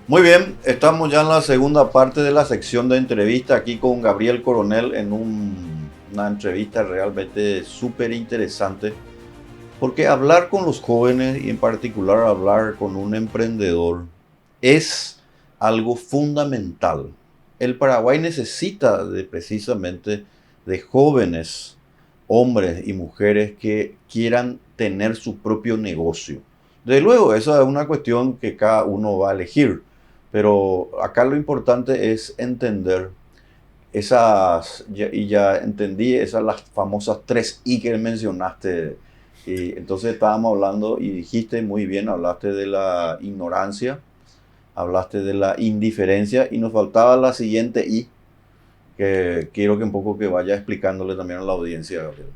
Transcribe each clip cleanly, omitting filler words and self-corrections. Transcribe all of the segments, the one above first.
Muy bien, estamos ya en la segunda parte de la sección de entrevista aquí con Gabriel Coronel en una entrevista realmente súper interesante, porque hablar con los jóvenes y en particular hablar con un emprendedor es algo fundamental. El Paraguay necesita precisamente de jóvenes, hombres y mujeres que quieran tener su propio negocio. De luego, esa es una cuestión que cada uno va a elegir, pero acá lo importante es entender y ya entendí esas las famosas 3 I que mencionaste. Y entonces estábamos hablando y dijiste muy bien, hablaste de la ignorancia, hablaste de la indiferencia y nos faltaba la siguiente I, que quiero que un poco que vaya explicándole también a la audiencia, Gabriel.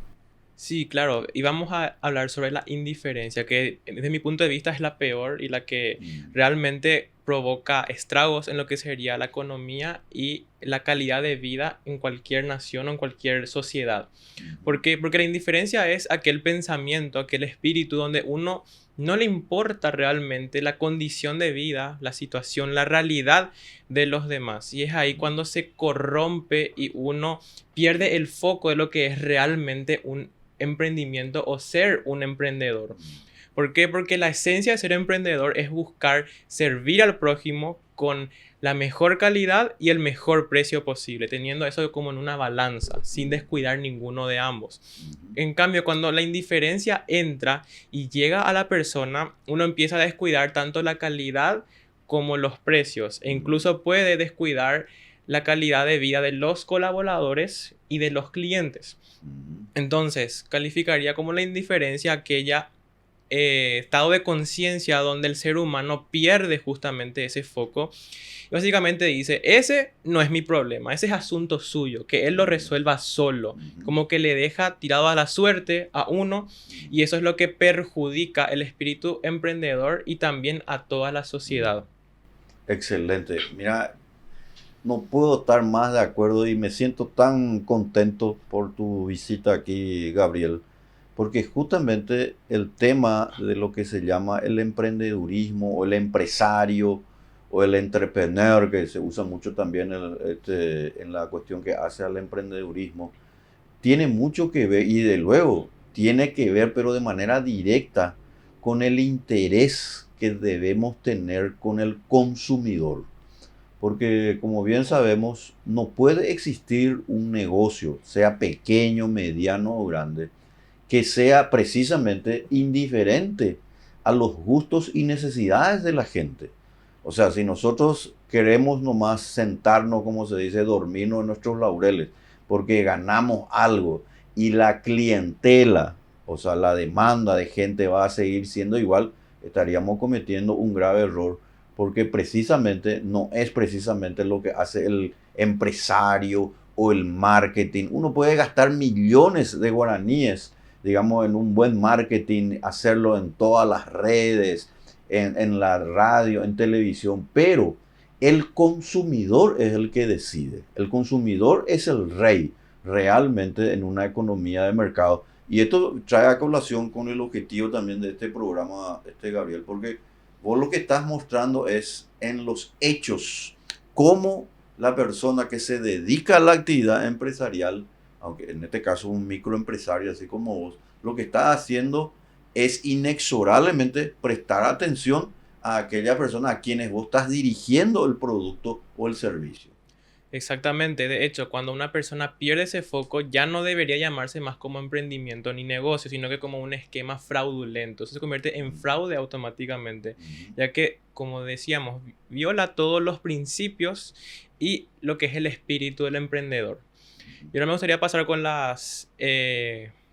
Sí, claro, y vamos a hablar sobre la indiferencia, que desde mi punto de vista es la peor y la que Mm. realmente provoca estragos en lo que sería la economía y la calidad de vida en cualquier nación o en cualquier sociedad. Ujú. ¿Por qué? Porque la indiferencia es aquel pensamiento, aquel espíritu donde uno no le importa realmente la condición de vida, la situación, la realidad de los demás. Y es ahí cuando se corrompe y uno pierde el foco de lo que es realmente un emprendimiento o ser un emprendedor. ¿Por qué? Porque la esencia de ser emprendedor es buscar servir al prójimo con la mejor calidad y el mejor precio posible, teniendo eso como en una balanza, sin descuidar ninguno de ambos. Ujú. En cambio, cuando la indiferencia entra y llega a la persona, uno empieza a descuidar tanto la calidad como los precios e Ujú. incluso puede descuidar la calidad de vida de los colaboradores y de los clientes. Ujú. Entonces, calificaría como la indiferencia aquella estado de conciencia donde el ser humano pierde justamente ese foco. Y básicamente dice, ese no es mi problema, ese es asunto suyo, que él lo Ujú. resuelva solo, Ujú. como que le deja tirado a la suerte a uno y eso es lo que perjudica el espíritu emprendedor y también a toda la Ujú. sociedad. Excelente. Mira, no puedo estar más de acuerdo y me siento tan contento por tu visita aquí, Gabriel, porque justamente el tema de lo que se llama el emprendedurismo o el empresario o el entrepreneur, que se usa mucho también en la cuestión que hace al emprendedurismo, tiene mucho que ver y de luego tiene que ver, pero de manera directa, con el interés que debemos tener con el consumidor. Porque como bien sabemos, no puede existir un negocio, sea pequeño, mediano o grande, que sea precisamente indiferente a los gustos y necesidades de la gente. O sea, si nosotros queremos nomás sentarnos, como se dice, dormirnos en nuestros laureles, porque ganamos algo y la clientela, o sea, la demanda de gente va a seguir siendo igual, estaríamos cometiendo un grave error, porque precisamente no es precisamente lo que hace el empresario o el marketing. Uno puede gastar millones de guaraníes, digamos, en un buen marketing, hacerlo en todas las redes, la radio, en televisión, pero el consumidor es el que decide. El consumidor es el rey realmente en una economía de mercado. Y esto trae a colación con el objetivo también de este programa, Gabriel, porque vos lo que estás mostrando es en los hechos cómo la persona que se dedica a la actividad empresarial, aunque en este caso un microempresario así como vos, lo que está haciendo es inexorablemente prestar atención a aquella persona a quienes vos estás dirigiendo el producto o el servicio. Exactamente, de hecho, cuando una persona pierde ese foco, ya no debería llamarse más como emprendimiento ni negocio, sino que como un esquema fraudulento. Eso se convierte en fraude automáticamente, Ujú. ya que, como decíamos, viola todos los principios y lo que es el espíritu del emprendedor. Y ahora me gustaría pasar con los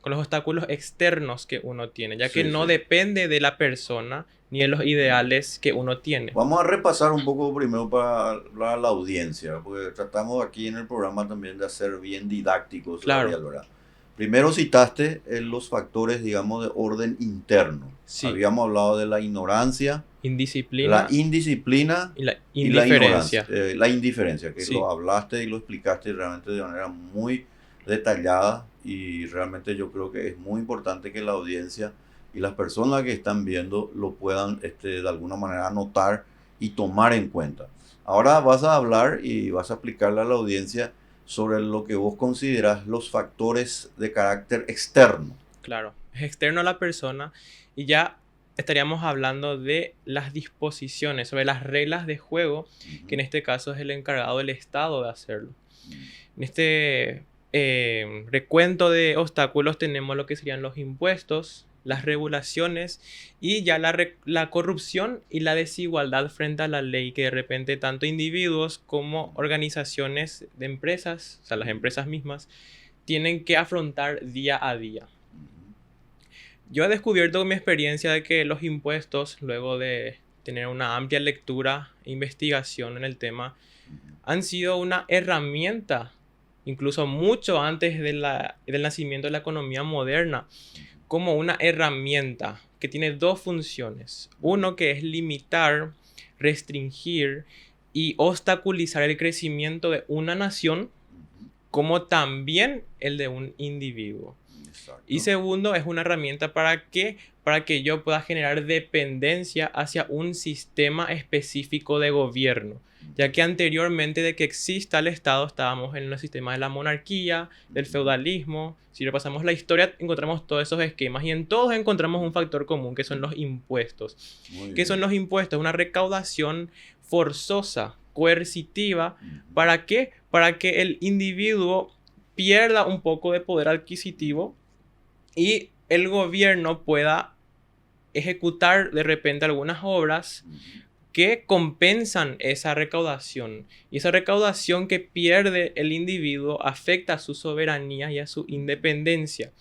obstáculos externos que uno tiene, ya que Sí, no sí. depende de la persona ni de los ideales que uno tiene. Vamos a repasar un poco primero para la audiencia, porque tratamos aquí en el programa también de hacer bien didácticos, Claro, Gabriel, ¿verdad? Primero citaste los factores, digamos, de orden interno. sí, Habíamos hablado de la ignorancia, la indisciplina indisciplina y la y la ignorancia, indiferencia. la indiferencia, que lo Sí, hablaste y lo explicaste realmente de manera muy detallada y realmente yo creo que es muy importante que la audiencia y las personas que están viendo lo puedan de alguna manera anotar y tomar en cuenta. Ahora vas a hablar y vas a explicarle a la audiencia sobre lo que vos considerás los factores de carácter externo. Claro, es externo a la persona y ya estaríamos hablando de las disposiciones, sobre las reglas de juego, que en este caso es el encargado del Estado de hacerlo. En este recuento de obstáculos tenemos lo que serían los impuestos, las regulaciones y ya la corrupción y la desigualdad frente a la ley, que de repente tanto individuos como organizaciones de empresas, o sea, las empresas mismas, tienen que afrontar día a día. Yo he descubierto con mi experiencia de que los impuestos, luego de tener una amplia lectura e investigación en el tema, han sido una herramienta, incluso mucho antes del nacimiento de la economía moderna, como una herramienta que tiene dos funciones. Uno, que es limitar, restringir y obstaculizar el crecimiento de una nación, como también el de un individuo. Exacto. Y segundo, es una herramienta para que yo pueda generar dependencia hacia un sistema específico de gobierno, ya que anteriormente de que exista el Estado estábamos en un sistema de la monarquía, del feudalismo. Si repasamos la historia encontramos todos esos esquemas y en todos encontramos un factor común, que son los impuestos. ¿Qué son los impuestos? Una recaudación forzosa, coercitiva. ¿Para qué? Para que el individuo pierda un poco de poder adquisitivo y el gobierno pueda ejecutar de repente algunas obras que compensan esa recaudación. Y esa recaudación que pierde el individuo afecta a su soberanía y a su independencia.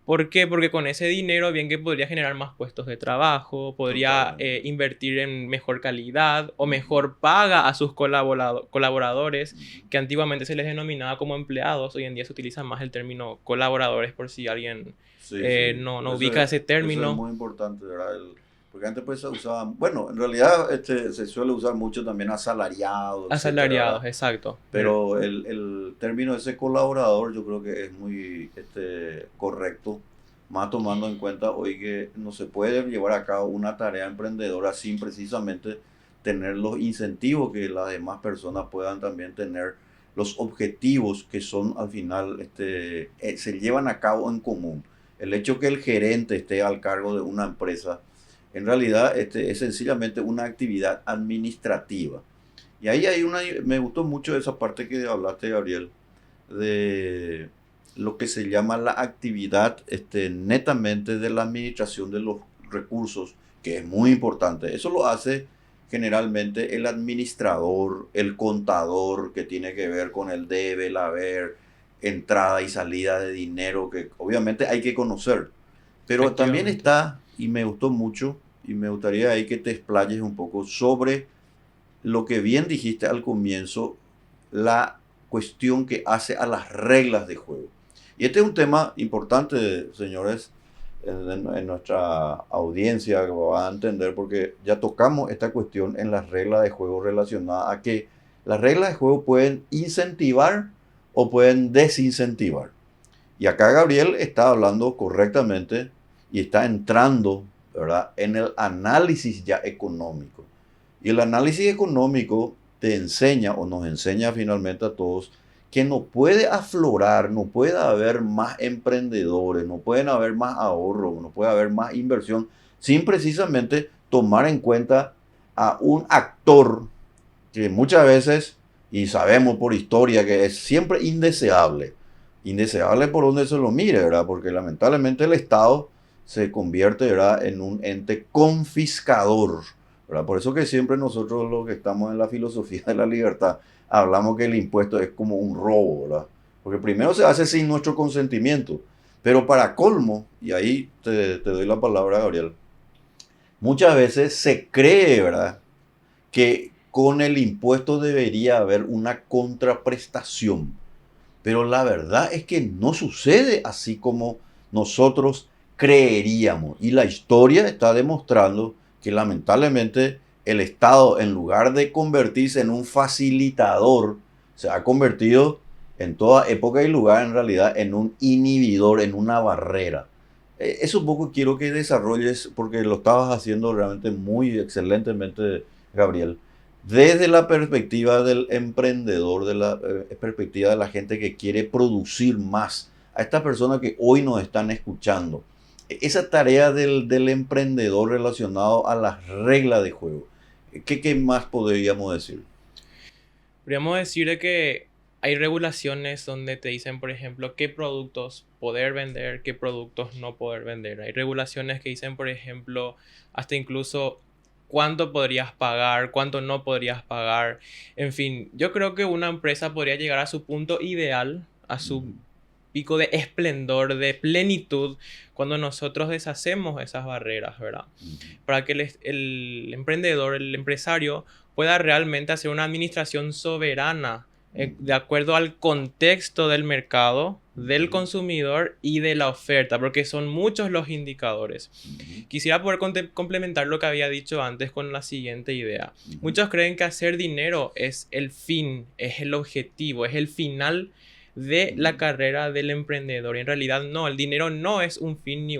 ¿Por qué? Porque con ese dinero, bien que podría generar más puestos de trabajo, podría invertir en mejor calidad o mejor paga a sus colaboradores, que antiguamente se les denominaba como empleados. Hoy en día se utiliza más el término colaboradores, por si alguien no ubica ese término. Eso es muy importante, ¿verdad? Porque antes pues se usaba, bueno, en realidad se suele usar mucho también asalariados. Asalariados, etcétera, exacto. pero el término ese colaborador yo creo que es muy correcto, más tomando en cuenta hoy que no se puede llevar a cabo una tarea emprendedora sin precisamente tener los incentivos que las demás personas puedan también tener, los objetivos que son al final se llevan a cabo en común. El hecho que el gerente esté al cargo de una empresa en realidad es sencillamente una actividad administrativa. Y ahí me gustó mucho esa parte que hablaste, Gabriel, de lo que se llama la actividad netamente de la administración de los recursos, que es muy importante. Eso lo hace generalmente el administrador, el contador, que tiene que ver con el debe, el haber, entrada y salida de dinero, que obviamente hay que conocer. Pero también está, y me gustó mucho, y me gustaría ahí que te explayes un poco sobre lo que bien dijiste al comienzo, la cuestión que hace a las reglas de juego. Y este es un tema importante, señores, en nuestra audiencia, que va a entender, porque ya tocamos esta cuestión en las reglas de juego relacionadas a que las reglas de juego pueden incentivar o pueden desincentivar. Y acá Gabriel está hablando correctamente y está entrando, ¿verdad?, en el análisis ya económico. Y el análisis económico te enseña o nos enseña finalmente a todos que no puede aflorar, no puede haber más emprendedores, no pueden haber más ahorro, no puede haber más inversión sin precisamente tomar en cuenta a un actor que muchas veces, y sabemos por historia que es siempre indeseable por donde se lo mire, ¿verdad? Porque lamentablemente el Estado se convierte, ¿verdad?, en un ente confiscador, ¿verdad? Por eso que siempre nosotros los que estamos en la filosofía de la libertad hablamos que el impuesto es como un robo, ¿verdad? Porque primero se hace sin nuestro consentimiento, pero para colmo, y ahí te doy la palabra, Gabriel, muchas veces se cree, ¿verdad?, que con el impuesto debería haber una contraprestación, pero la verdad es que no sucede así como nosotros creeríamos, y la historia está demostrando que lamentablemente el Estado, en lugar de convertirse en un facilitador, se ha convertido en toda época y lugar en realidad en un inhibidor, en una barrera. Eso un poco quiero que desarrolles porque lo estabas haciendo realmente muy excelentemente Gabriel, desde la perspectiva del emprendedor, de la perspectiva de la gente que quiere producir más, a estas personas que hoy nos están escuchando, esa tarea del emprendedor relacionado a las reglas de juego, ¿qué más podríamos decir? Podríamos decir de que hay regulaciones donde te dicen, por ejemplo, qué productos poder vender, qué productos no poder vender. Hay regulaciones que dicen, por ejemplo, hasta incluso cuánto podrías pagar, cuánto no podrías pagar. En fin, yo creo que una empresa podría llegar a su punto ideal, a su Ujú, pico de esplendor, de plenitud, cuando nosotros deshacemos esas barreras, ¿verdad? ujú, Para que el emprendedor, el empresario, pueda realmente hacer una administración soberana de ujú, acuerdo al contexto del mercado, del ujú, consumidor y de la oferta, porque son muchos los indicadores. ujú, Quisiera poder complementar lo que había dicho antes con la siguiente idea. ujú, Muchos creen que hacer dinero es el fin, es el objetivo, es el final de la ujú, carrera del emprendedor. Y en realidad no, el dinero no es un fin ni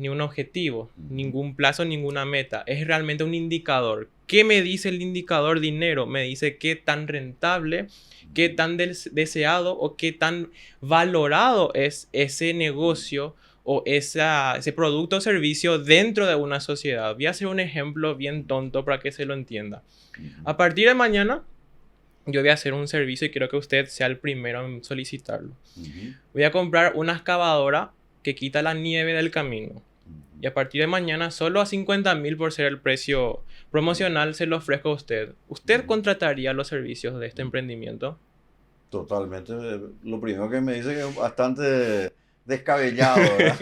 un objetivo, ujú, ningún plazo, ninguna meta. Es realmente un indicador. ¿Qué me dice el indicador dinero? Me dice qué tan rentable, qué ujú, tan deseado o qué tan valorado es ese negocio o ese producto o servicio dentro de una sociedad. Voy a hacer un ejemplo bien tonto para que se lo entienda. ujú, A partir de mañana, yo voy a hacer un servicio y quiero que usted sea el primero en solicitarlo. ujú, Voy a comprar una excavadora que quita la nieve del camino. ujú, Y a partir de mañana, solo a 50.000 por ser el precio promocional, se lo ofrezco a usted. ¿Usted ujú, contrataría los servicios de este ujú. emprendimiento? Totalmente. Lo primero que me dice que es bastante descabellado, ¿verdad?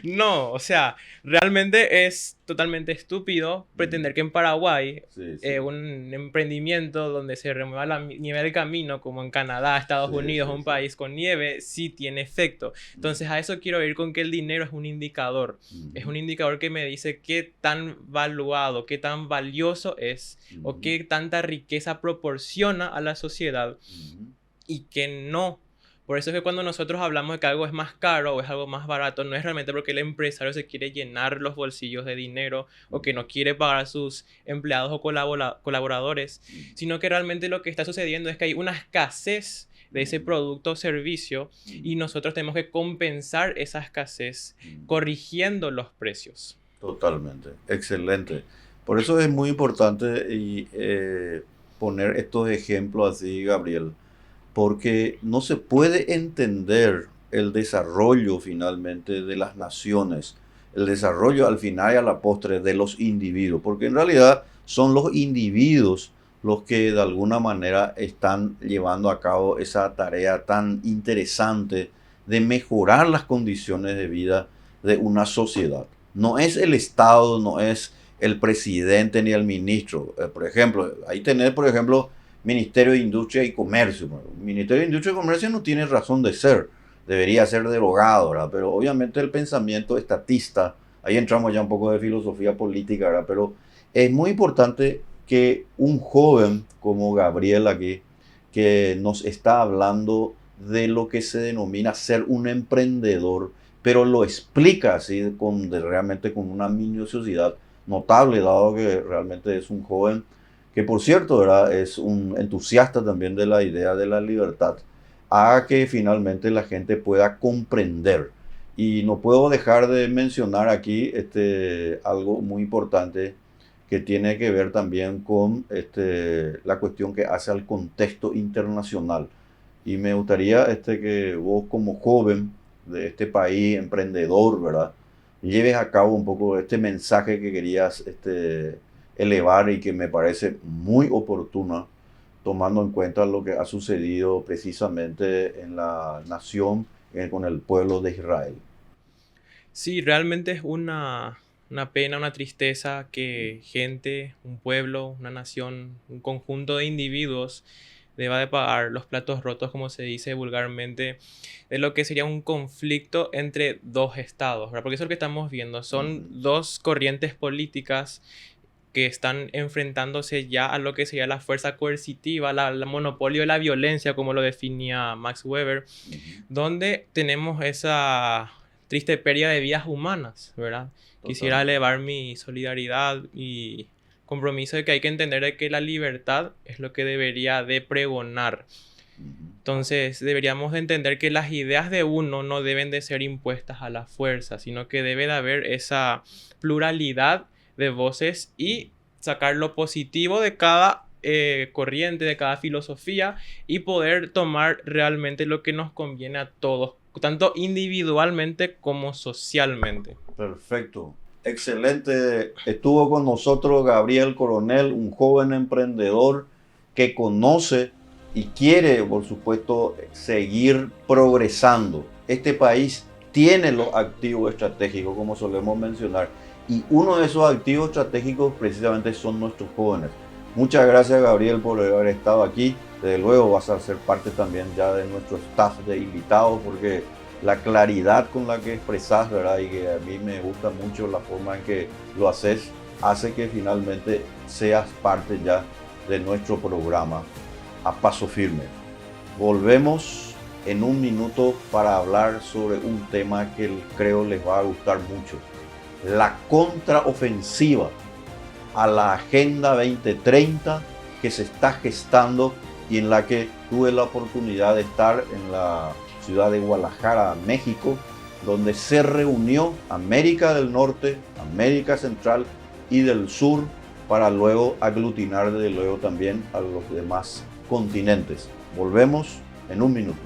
No, o sea, realmente es totalmente estúpido Ujú, pretender que en Paraguay, sí, sí, un emprendimiento donde se remueva la nieve del camino, como en Canadá, Estados sí, Unidos, sí, un sí. país con nieve, sí tiene efecto. Ujú, Entonces a eso quiero ir con que el dinero es un indicador. Es ujú, un indicador que me dice qué tan valuado, qué tan valioso es o ujú, qué tanta riqueza proporciona a la sociedad ujú, y que no. Por eso es que cuando nosotros hablamos de que algo es más caro o es algo más barato, no es realmente porque el empresario se quiere llenar los bolsillos de dinero o que ujú, no quiere pagar a sus empleados o colaboradores, ujú, sino que realmente lo que está sucediendo es que hay una escasez de ese ujú, producto o servicio y ujú, nosotros tenemos que compensar esa escasez ujú. corrigiendo los precios. Totalmente, excelente. Por eso es muy importante poner estos ejemplos así, Gabriel, porque no se puede entender el desarrollo finalmente de las naciones, el desarrollo al final y a la postre de los individuos, porque en realidad son los individuos los que de alguna manera están llevando a cabo esa tarea tan interesante de mejorar las condiciones de vida de una sociedad. No es el Estado, no es el presidente ni el ministro. Por ejemplo, ahí tener, por ejemplo, Ministerio de Industria y Comercio. Bueno, el Ministerio de Industria y Comercio no tiene razón de ser, debería ser derogado, ¿verdad? Pero obviamente el pensamiento estatista, ahí entramos ya un poco de filosofía política, ¿verdad? Pero es muy importante que un joven como Gabriel aquí, que nos está hablando de lo que se denomina ser un emprendedor, pero lo explica así realmente con una minuciosidad notable, dado que realmente es un joven que por cierto, ¿verdad? Es un entusiasta también de la idea de la libertad, a que finalmente la gente pueda comprender. Y no puedo dejar de mencionar aquí algo muy importante que tiene que ver también con la cuestión que hace al contexto internacional. Y me gustaría que vos como joven de este país, emprendedor, ¿verdad? Lleves a cabo un poco este mensaje que querías elevar y que me parece muy oportuna, tomando en cuenta lo que ha sucedido precisamente en la nación, con el pueblo de Israel. Sí, realmente es una pena, una tristeza que gente, un pueblo, una nación, un conjunto de individuos deba de pagar los platos rotos, como se dice vulgarmente, de lo que sería un conflicto entre dos estados, ¿verdad? Porque eso es lo que estamos viendo. Son Ujú, dos corrientes políticas que están enfrentándose ya a lo que sería la fuerza coercitiva, la monopolio de la violencia, como lo definía Max Weber, ujú, donde tenemos esa triste pérdida de vidas humanas, ¿verdad? Quisiera totalmente. elevar mi solidaridad y compromiso de que hay que entender de que la libertad es lo que debería de pregonar. Entonces deberíamos de entender que las ideas de uno no deben de ser impuestas a la fuerza, sino que debe de haber esa pluralidad de voces y sacar lo positivo de cada corriente, de cada filosofía y poder tomar realmente lo que nos conviene a todos, tanto individualmente como socialmente. Perfecto. Excelente. Estuvo con nosotros Gabriel Coronel, un joven emprendedor que conoce y quiere, por supuesto, seguir progresando. Este país tiene los activos estratégicos, como solemos mencionar, y uno de esos activos estratégicos precisamente son nuestros jóvenes. Muchas gracias, Gabriel, por haber estado aquí. Desde luego vas a ser parte también ya de nuestro staff de invitados, porque la claridad con la que expresás, ¿verdad? Y que a mí me gusta mucho la forma en que lo haces, hace que finalmente seas parte ya de nuestro programa a paso firme. Volvemos en un minuto para hablar sobre un tema que creo les va a gustar mucho: la contraofensiva a la Agenda 2030 que se está gestando y en la que tuve la oportunidad de estar en la ciudad de Guadalajara, México, donde se reunió América del Norte, América Central y del Sur para luego aglutinar desde luego también a los demás continentes. Volvemos en un minuto.